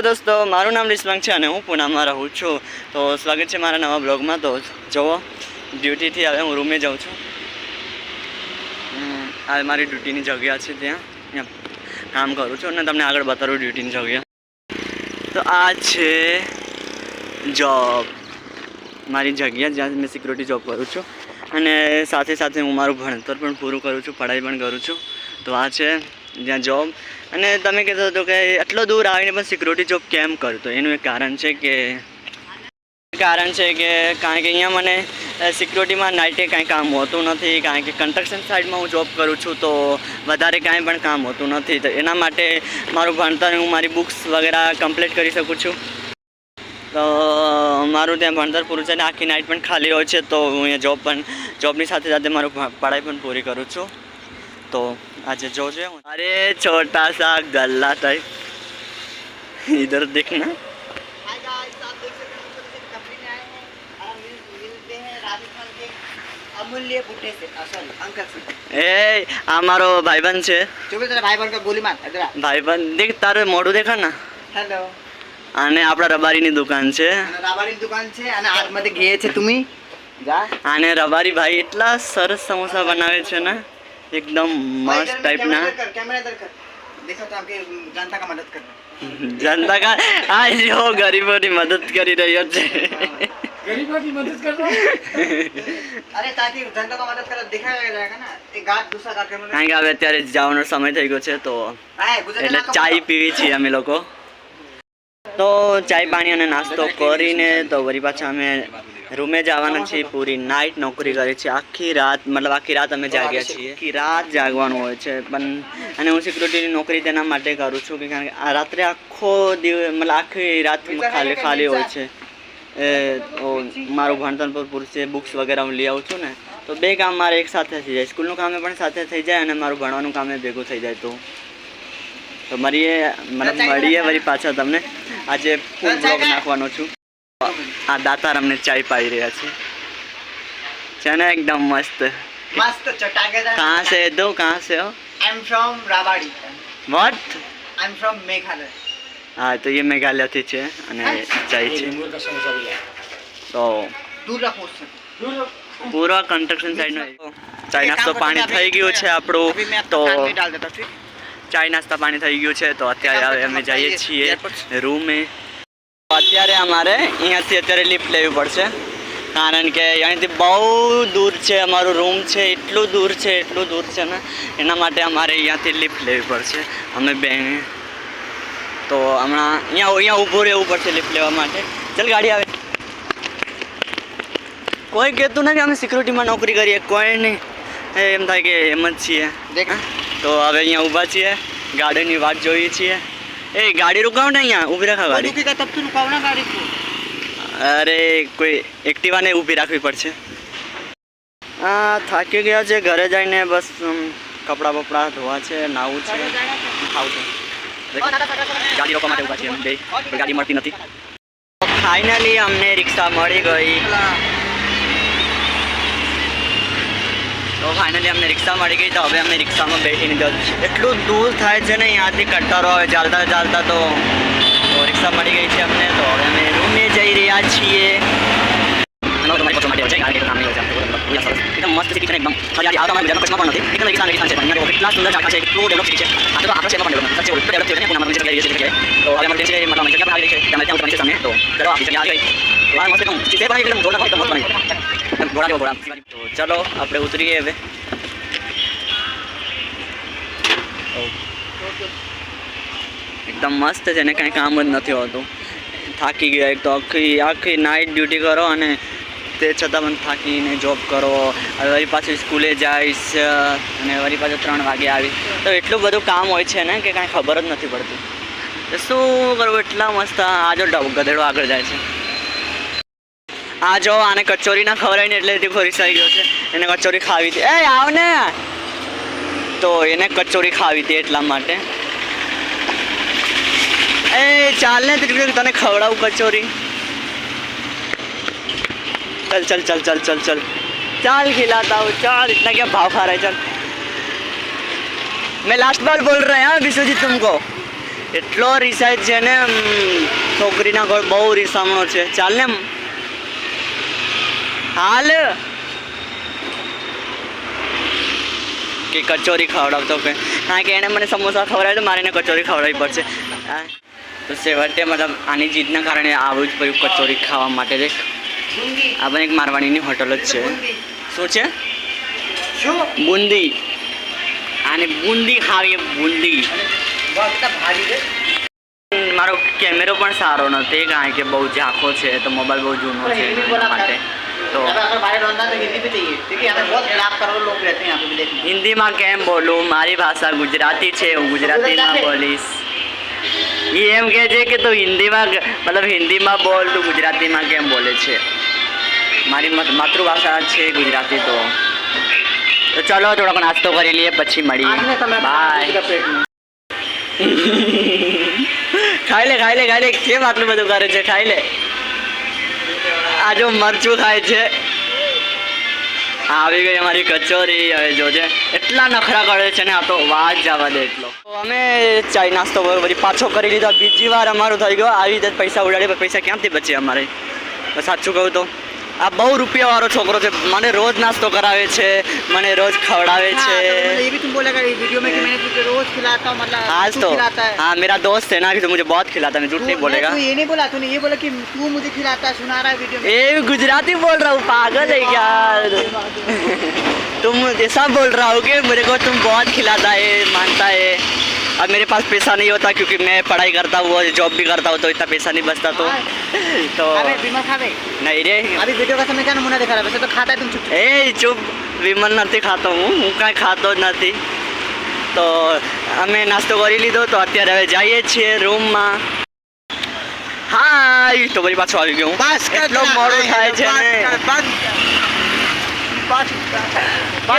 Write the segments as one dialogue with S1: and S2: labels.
S1: Hello દોસ્તો, મારું નામ રિસ્વાંગ છે અને હું પુનામાં રહું છું. તો સ્વાગત છે મારા નવા બ્લોગમાં. તો જુઓ, ડ્યુટીથી હવે હું રૂમે જાઉં છું. આ મારી ડ્યુટીની જગ્યા છે, ત્યાં કામ કરું છું અને તમને આગળ બતાવું ડ્યુટીની જગ્યા. તો આ છે જોબ, મારી જગ્યા જ્યાં મેં સિક્યુરિટી જોબ કરું છું અને સાથે સાથે હું મારું ભણતર પણ પૂરું કરું છું, પઢાઈ પણ કરું છું. તો આ છે જ્યાં જોબ. અને તમે કહેતો હતો કે આટલો દૂર આવીને પણ સિક્યુરિટી જોબ કેમ કરતો, એનું એક કારણ છે કે કારણ કે અહીંયા મને સિક્યુરિટીમાં નાઇટે કાંઈ કામ હોતું નથી, કારણ કે કન્સ્ટ્રક્શન સાઇડમાં હું જોબ કરું છું તો વધારે કાંઈ પણ કામ હોતું નથી. તો એના માટે મારું ભણતર, હું મારી બુક્સ વગેરે કમ્પ્લીટ કરી શકું છું. તો મારું ત્યાં ભણતર પૂરું છે ને આખી નાઇટ પણ ખાલી હોય છે. તો હું અહીંયા જોબની સાથે સાથે મારું પઢાઈ પણ પૂરી કરું છું. તો આજે જોજે, અરે છોટા સા ગલ્લા ટાइप इधर देखना. ए हमारो भाईबंध છે.
S2: ભાઈબંધ કો ગોલી માર.
S1: ભાઈબંધ દેખ, તારે મોઢું દેખા ના.
S2: હેલો.
S1: અને આપણા રબારીની દુકાન છે.
S2: રબારીની દુકાન છે અને આતमध्ये ઘે છે તુમી જા.
S1: અને રબારી ભાઈ એટલા સરસ સમોસા બનાવે છે ને, એકદમ મસ્ત ટાઈપના.
S2: કેમેરા દર કર, દેખો તો આપકે જનતા કા મદદ કર.
S1: જનતા કા આ જો ગરીબોની મદદ કરી રહ્યો છે.
S2: ગરીબોની મદદ કરો. અરે તાકી જનતા કો મદદ કરો, દેખાય જાયગા ના. એક ગાટ દૂસરા ગાટ કેમેરા.
S1: કારણ કે હવે અત્યારે જવાનો સમય થઈ ગયો છે, તો એટલે ચાય પીવી છીએ અમે લોકો. તો ચાય પાણી અને નાસ્તો કરીને તો વળી પાછા અમે રૂમે જવાના છીએ. પૂરી નાઇટ નોકરી કરી છે, આખી રાત અમે જાગ્યા છીએ. આખી રાત જાગવાનું હોય છે. પણ અને હું સિક્યુરિટીની નોકરી તેના માટે કરું છું કે કારણ કે આ રાત્રે આખો દિવસ આખી રાત ખાલી હોય છે. મારું ભણતર પર પૂરું છે, બુક્સ વગેરે હું લઈ આવું છું ને, તો બે કામ મારે એક સાથે થઈ જાય. સ્કૂલનું કામ પણ સાથે થઈ જાય અને મારું ભણવાનું કામ ભેગું થઈ જાય. તો મળીએ વળી પાછા તમને. આજે ફૂલ બ્લોગ નાખવાનો છું. આ દાતાર અમને ચાય પાઈ રહ્યા છે ને, એકદમ મસ્ત
S2: ચટાકેદાર.
S1: કહાં સે દો, કહાં સે હો?
S2: I am from Rabadi.
S1: What?
S2: I am from Meghalaya.
S1: હા, તો એ મેઘાલયથી છે અને ચાય છે. તો
S2: દૂર રાખો
S1: પૂરા કન્સ્ટ્રક્શન સાઈડનો ચાય નાસ્તો પાણી થઈ ગયું છે આપણું. તો ચાય નાસ્તા પાણી થઈ ગયું છે. તો અત્યારે હવે અમે જઈએ છીએ રૂમે. અત્યારે અમારે અહીંયાથી અત્યારે લિફ્ટ લેવી પડશે, કારણ કે અહીંયાથી બહુ દૂર છે અમારું રૂમ છે. એટલું દૂર છે ને, એના માટે અમારે અહીંયાથી લિફ્ટ લેવી પડશે અમે બે. તો હમણાં અહીંયા ઊભું રહેવું પડશે લિફ્ટ લેવા માટે. ચાલ ગાડી આવે. કોઈ કહેતું નથી અમે સિક્યુરિટીમાં નોકરી કરીએ, કોઈ નહીં. એમ થાય કે એમ જ છીએ. તો હવે અહીંયા ઊભા છીએ, ગાડીની વાટ જોઈએ છીએ. એ ગાડી રૂકાવ ને, અહીંયા ઊભી રાખા ગાડી. અરે કોઈ એક્ટિવાને ઊભી રાખવી પડશે. હા, થાકી ગયા છે. ઘરે જઈને બસ કપડાં બપડા ધોવા છે, નાવું છે, ખાવું છે. ગાડી રોકવા માટે ઊભા છીએ અમે બે, ગાડી મળતી નથી. ફાઇનલી અમને રિક્ષા મળી ગઈ. તો ફાઇનલી અમને રિક્ષા મળી ગઈ. તો હવે અમે રિક્ષામાં બેસીને જવું. એટલું દૂર થાય છે ને અહીંયાથી, કંટાળો આવે ચાલતા. તો રિક્ષા મળી ગઈ છે અમને. તો હવે અમે રૂમે જઈ રહ્યા છીએ. એકદમ મસ્ત સિટી છે, એકદમ હરિયાળી. આવતા અમારા ગુજરાતમાં કચ્છમાં પણ નથી. એકદમ રેગિસ્તાન છે. અહીંયા કેટલા સુંદર ઝાડવા છે, એટલું ડેવલપ સિટી છે. આ તો આપણા શહેરમાં પણ ડેવલપ છે, ડેવલપ છે. પુનામાં જગ્યા રહી છે. તો હવે અમારી જગ્યા આવી રહી છે, ત્યાં ઉતરવાની છે સામે. તો ચલો આપણી જગ્યા આવી ગઈ. તો આ મસ્ત એકદમ છે પણ એકદમ જોરદાર એકદમ મસ્ત બની ઘોડા. તો ચલો આપણે ઉતરીએ હવે. એકદમ મસ્ત છે ને, કાંઈ કામ જ નથી હોતું. થાકી ગયા. એક તો આખી નાઇટ ડ્યુટી કરો અને તે છતાં પણ થાકીને જોબ કરો. હવે વળી પાછું સ્કૂલે જઈશ અને વળી પાછું 3 વાગે આવી. તો એટલું બધું કામ હોય છે ને કે કાંઈ ખબર જ નથી પડતી. તો શું કરવું? એટલા મસ્ત. આ જો ગધેડો આગળ જાય છે. આ જો આને કચોરી ના ખવડાવી ને એટલે દેખો રિસાઈ ગયો છે. એને કચોરી ખાવી હતી. એ આવ ને. તો એને કચોરી ખાવી હતી એટલા માટે. એ ચાલ ને, તને ખવડાવું કચોરી. चल खिलाता हूँ. चल, इतना क्या भाव खा रहा है. चल, मैं लास्ट बार बोल रहा हूँ विश्वजीत तुमको. એટલો રિસાઈજ છે ને છોકરીના ઘર બહુ રીસામણો છે. ચાલ ને હાલ કે કચોરી ખવડાવતો કે કારણ કે એણે મને સમોસા ખવડાવે તો મારે એને કચોરી ખવડાવવી પડશે. તો છેવટે મતલબ આની જીદના કારણે આવું જ પડ્યું કચોરી ખાવા માટે. દેખ
S2: बूंदी
S1: આ પણ એક મારવાડીની હોટલ જ છે.
S2: बूंदी
S1: શું છે?
S2: शो
S1: બુંદી. આને બુંદી ખાવી બુંદી.
S2: बहुत कितना भारी है.
S1: મારો કેમેરો પણ સારો નથી કારણ કે બહુ ઝાંખો છે તો મોબાઈલ બહુ જૂનો છે એના માટે. તો
S2: अगर बाहर लौटना तो हिंदी भी चाहिए क्योंकि यहाँ पे बहुत लाख करोड़ लोग रहते हैं यहाँ पे भी देखने.
S1: હિન્દીમાં કેમ બોલું? મારી ભાષા ગુજરાતી છે, હું ગુજરાતીમાં બોલીશ. એ એમ કહે છે કે તું હિન્દીમાં મતલબ હિન્દીમાં બોલ, તું ગુજરાતીમાં કેમ બોલે છે? મારી માતૃભાષા છે ગુજરાતી. તો ચલો થોડોક નાસ્તો કરી લઈએ પછી મળીએ. બાય. ખાઈ લે ખાઈ લે ખાઈ લે. કેમ આટલું બધું કરે છે? ખાઈ લે. આ જો મરચું ખાય છે. આવી ગઈ અમારી કચોરી. હવે જોજે એટલા નખરા કરે છે ને આ તો વાત જવા દે એટલો. તો અમે ચાય નાસ્તો બધી પાછો કરી લીધો. બીજી વાર અમારું થઈ ગયો આવી રીતે પૈસા ઉડાડી. પૈસા ક્યાંથી બચે અમારે? સાચું કહું તો આ બહુ રૂપિયાવાળો છોકરો છે. મને રોજ નાસ્તો કરાવે છે, મને રોજ ખવડાવે છે.
S2: ये भी तुम बोलेगा ये वीडियो में कि मैंने तुझे रोज खिलाता हूँ मतलब
S1: आज
S2: तू
S1: तो
S2: खिलाता है.
S1: हाँ मेरा दोस्त है ना कि तो मुझे बहुत खिलाता है. मैं झूठ नहीं बोलेगा.
S2: तू ये नहीं बोला, तूने ये बोला कि तू मुझे खिलाता है, सुना रहा है वीडियो में.
S1: ए गुजराती बोल रहा हूँ. पागल है क्या? तुम ऐसा बोल रहा हो कि मेरे को तुम बहुत खिलाता है, मानता है. अब मेरे पास पैसा नहीं होता क्योंकि मैं पढ़ाई करता हूँ और जॉब भी करता हूँ तो इतना पैसा नहीं बचता. तो
S2: अबे विमल खा गई.
S1: नहीं रे.
S2: अभी वीडियो का समय क्या नमूना दिखा रहा है? वैसे तो खाता है तुम चुप.
S1: એ ચૂપ. વિમલ નથી ખાતો હું કાંઈ ખાતો જ નથી. તો અમે નાસ્તો કરી લીધો તો અત્યારે હવે જઈએ છીએ રૂમમાં. હાય તો પછી પાછો આવી ગયો હું. એટલો મોડું થાય છે ને.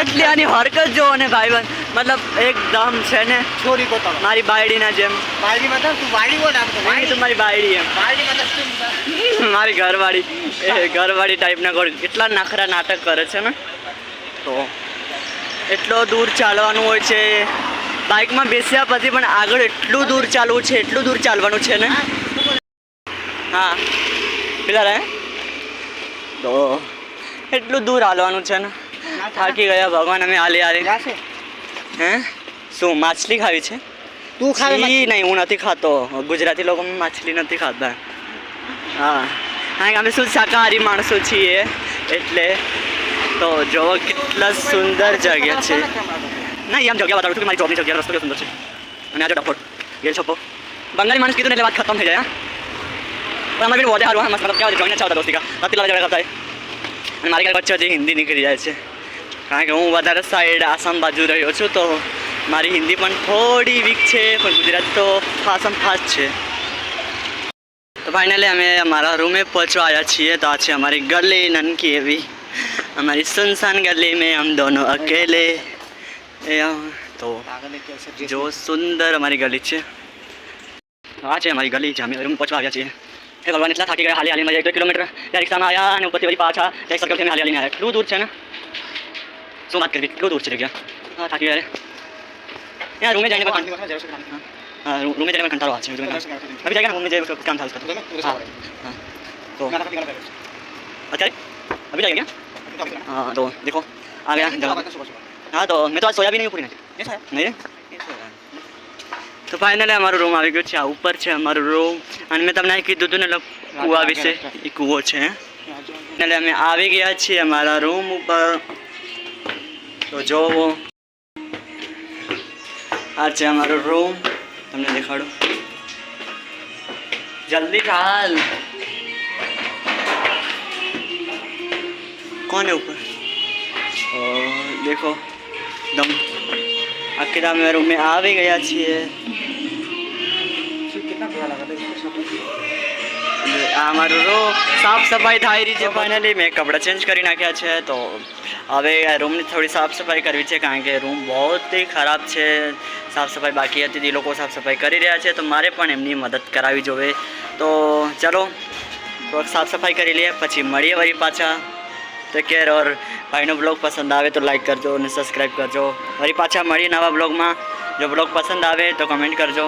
S1: એટલી આની હરકત જો ને ભાઈબંધ મતલબ એકદમ છે ને
S2: छोरी को तब
S1: મારી બાયડીના જેમ.
S2: बाड़ी मतलब तू बाड़ी बोल रहा है.
S1: નહીં તો મારી બાયડી એમ.
S2: बाड़ी मतलब तुम
S1: મારી ઘરવાળી એ ઘરવાળી ટાઈપના ઘર એટલા નખરા નાટક કરે છે ને. તો એટલો દૂર ચાલવાનું હોય છે. બાઇકમાં બેસ્યા પછી પણ આગળ એટલું દૂર ચાલવું છે, એટલું દૂર ચાલવાનું છે ને. હા પેલા રહે તો એટલું દૂર હાલવાનું છે ને. થાકી ગયા ભગવાન અમે હાલી હાલી.
S2: यहाँ से
S1: હે શું માછલી ખાવી છે?
S2: तू खा ले
S1: ઈ નહીં હું નથી ખાતો. ગુજરાતી લોકો માછલી નથી ખાતા. હા કારણ કે અમે શું શાકાહારી માણસો છીએ એટલે. તો જોવો કેટલા સુંદર જગ્યા છે. નહીં આમ જગ્યા બતાવું છું કે મારી જોબની જગ્યા રસ્તો કેવો સુંદર છે. અને આ જો ડફોડ ગેલ છપ્પો બંગાળી માણસ કીધું ને એટલે વાત ખતમ થઈ જાય. પણ અમારે બી વધે હારું મસ્ત મતલબ क्या જોઈને अच्छा होता दोस्ती का रात ला जगह करता है. અને મારી કાંઈ વચ્ચે હજી હિન્દી નીકળી જાય છે કારણ કે હું વધારે સાઈડ આસામ બાજુ રહ્યો છું તો મારી હિન્દી પણ થોડી વીક છે પણ ગુજરાતી તો ફાસમ ફાસ્ટ છે. તો ફાઇનલી અમે અમારા રૂમે પહોંચવા આવ્યા છીએ. તો આ છે અમારી ગલી નનકી એવી हमारी सुनसान गली में हम दोनों अकेले. तो जो सुंदर हमारी गली है आ છે અમારી ગલી જ્યાં અમે રૂમ પહોંચવા આવ્યા છીએ. એ ભગવાન એટલા થાકી ગયા હાલી હાલીમાં 1 કિલોમીટર ત્યાં રિક્ષામાં આવ્યા અને ઉપરથી વળી પાછા ત્યાં સર્કલ હાલી હાલીને આવ્યા. એટલું દૂર છે ને શું વાત કરવી. એટલું દૂર છે જગ્યા. હા થાકી ગયા રે. यहाँ रूम में जाने का हाँ रूम में जाने में घंटा रहा है. अभी जाएगा रूम में जाए काम था उसका. हाँ हाँ तो अच्छा अभी जाएगा क्या? हाँ तो देखो आ गया जगह. हाँ तो मैं तो आज सोया भी नहीं पूरी नहीं रे. તો ફાઇનલી અમારો રૂમ આવી ગયો છે. આ ઉપર છે અમારો રૂમ. અને મેં તમને કીધું હતું ને કૂવા વિશે. એ કૂવો છે. એટલે અમે આવી ગયા છીએ અમારા રૂમ ઉપર. તો જોવો આ છે અમારો રૂમ. તમને દેખાડો જલ્દી ચાલ. કોણ है ऊपर? देखो दम आखिर અમે રૂમ में આવી ગયા છીએ. આ અમારું રૂમ સાફ સફાઈ થઈ રહી છે. ફાઇનલી મેં કપડાં ચેન્જ કરી નાખ્યા છે. તો હવે રૂમની થોડી સાફ સફાઈ કરવી છે કારણ કે રૂમ બહુ જ ખરાબ છે. સાફ સફાઈ બાકી હતી એ લોકો સાફ સફાઈ કરી રહ્યા છે તો મારે પણ એમની મદદ કરાવી જોઈએ. તો ચલો થોડોક સાફ સફાઈ કરી લઈએ પછી મળીએ વળી પાછા. टेक केयर और भाईनो ब्लॉग पसंद आवे तो लाइक करजो और सब्सक्राइब करजो. वरी पाछा મળીએ નવા બ્લોગમાં. જો બ્લોગ પસંદ આવે તો કમેન્ટ કરજો.